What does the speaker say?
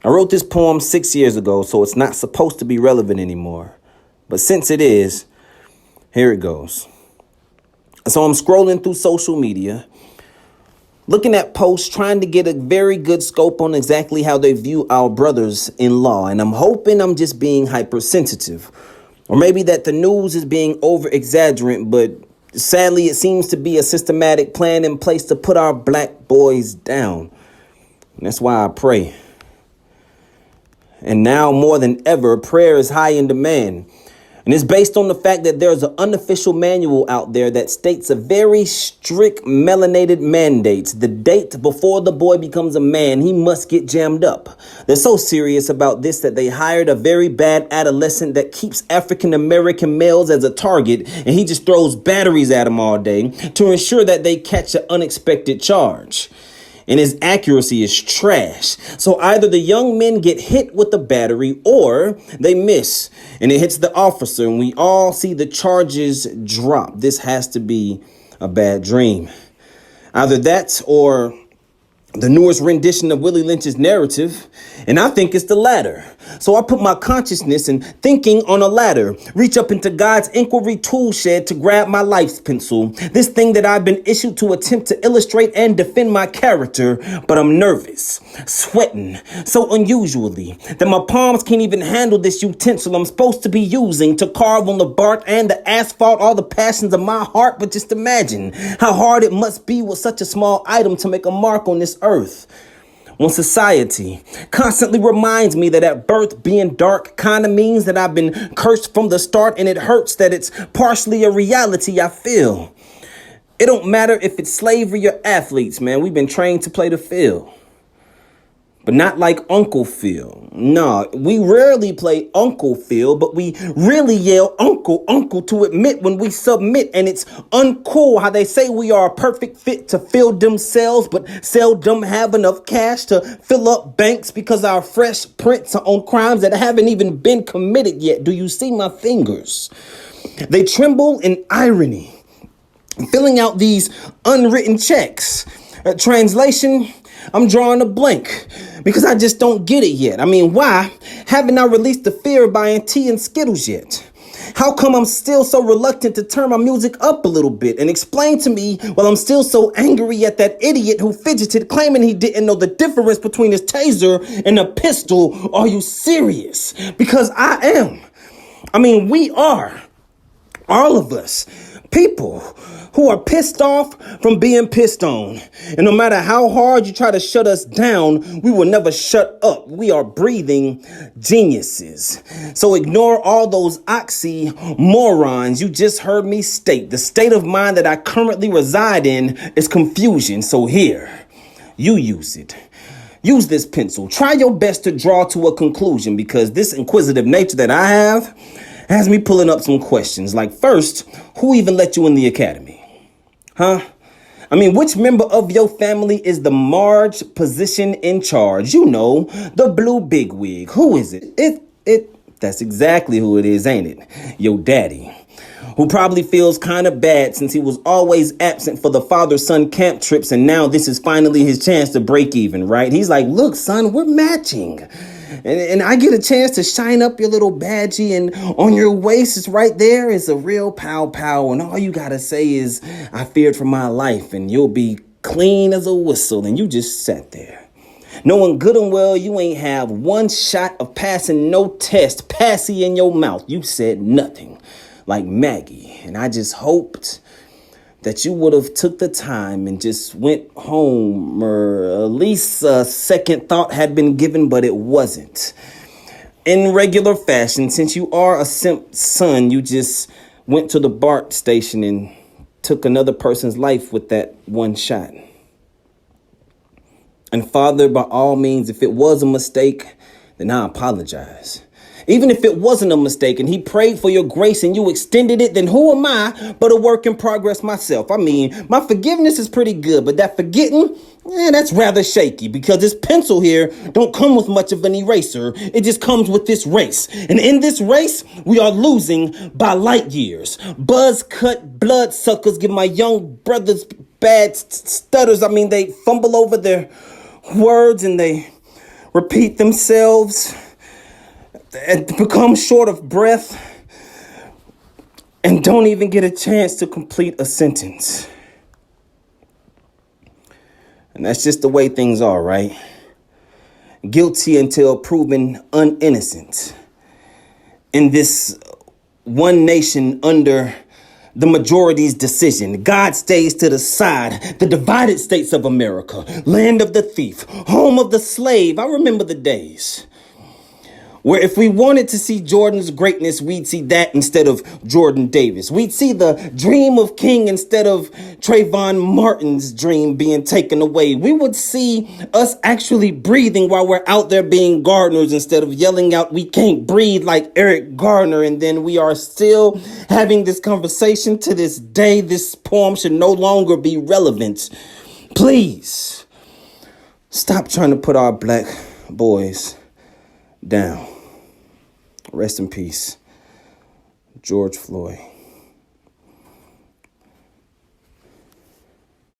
I wrote this poem 6 years ago, so it's not supposed to be relevant anymore. But since it is, here it goes. So I'm scrolling through social media, looking at posts, trying to get a very good scope on exactly how they view our brothers-in-law. And I'm hoping I'm just being hypersensitive. Or maybe that the news is being over-exaggerant, but sadly it seems to be a systematic plan in place to put our black boys down. And that's why I pray. And now more than ever, prayer is high in demand. And it's based on the fact that there's an unofficial manual out there that states a very strict melanated mandates. The date before the boy becomes a man, he must get jammed up. They're so serious about this that they hired a very bad adolescent that keeps African American males as a target, and he just throws batteries at them all day to ensure that they catch an unexpected charge. And his accuracy is trash. So either the young men get hit with the battery or they miss and it hits the officer and we all see the charges drop. This has to be a bad dream. Either that or the newest rendition of Willie Lynch's narrative, and I think it's the latter. So I put my consciousness and thinking on a ladder, reach up into God's inquiry tool shed to grab my life's pencil, this thing that I've been issued to attempt to illustrate and defend my character, but I'm nervous, sweating so unusually that my palms can't even handle this utensil I'm supposed to be using to carve on the bark and the asphalt all the passions of my heart. But just imagine how hard it must be with such a small item to make a mark on this earth. When society constantly reminds me that at birth being dark kind of means that I've been cursed from the start, and it hurts that it's partially a reality I feel. It don't matter if it's slavery or athletes, man. We've been trained to play the field. But not like Uncle Phil. No, we rarely play Uncle Phil, but we really yell Uncle, Uncle to admit when we submit. And it's uncool how they say we are a perfect fit to fill themselves, but seldom have enough cash to fill up banks because our fresh prints are on crimes that haven't even been committed yet. Do you see my fingers? They tremble in irony, filling out these unwritten checks. Translation, I'm drawing a blank because I just don't get it yet. I mean, why haven't I released the fear of buying tea and Skittles yet? How come I'm still so reluctant to turn my music up a little bit and explain to me while I'm still so angry at that idiot who fidgeted claiming he didn't know the difference between his taser and a pistol? Are you serious? Because I am. I mean, we are. All of us. People who are pissed off from being pissed on. And no matter how hard you try to shut us down, we will never shut up. We are breathing geniuses. So ignore all those oxymorons you just heard me state. The state of mind that I currently reside in is confusion. So here, you use it. Use this pencil. Try your best to draw to a conclusion, because this inquisitive nature that I have has me pulling up some questions. Like, first, who even let you in the academy? Huh? I mean, which member of your family is the Marge position in charge? You know, the blue bigwig. Who is it? That's exactly who it is, ain't it? Your daddy, who probably feels kind of bad since he was always absent for the father-son camp trips, and now this is finally his chance to break even, right? He's like, look, son, we're matching. And I get a chance to shine up your little badgie, and on your waist is right there is a real pow, and all you gotta say is, I feared for my life, and you'll be clean as a whistle. And you just sat there, knowing good and well you ain't have one shot of passing no test, passy in your mouth. You said nothing, like Maggie, and I just hoped that you would have took the time and just went home, or at least a second thought had been given, but it wasn't. In regular fashion, since you are a simp son, you just went to the BART station and took another person's life with that one shot. And Father, by all means, if it was a mistake, then I apologize. Even if it wasn't a mistake and he prayed for your grace and you extended it, then who am I but a work in progress myself? I mean, my forgiveness is pretty good, but that forgetting, that's rather shaky, because this pencil here don't come with much of an eraser. It just comes with this race. And in this race, we are losing by light years. Buzz cut bloodsuckers give my young brothers bad stutters. I mean, they fumble over their words and they repeat themselves and become short of breath and don't even get a chance to complete a sentence. And that's just the way things are, right? Guilty until proven uninnocent. In this one nation under the majority's decision, God stays to the side. The divided states of America, land of the thief, home of the slave. I remember the days where if we wanted to see Jordan's greatness, we'd see that instead of Jordan Davis. We'd see the dream of King instead of Trayvon Martin's dream being taken away. We would see us actually breathing while we're out there being Garners instead of yelling out, "We can't breathe," like Eric Garner. And then we are still having this conversation to this day. This poem should no longer be relevant. Please stop trying to put our black boys down. Rest in peace, George Floyd.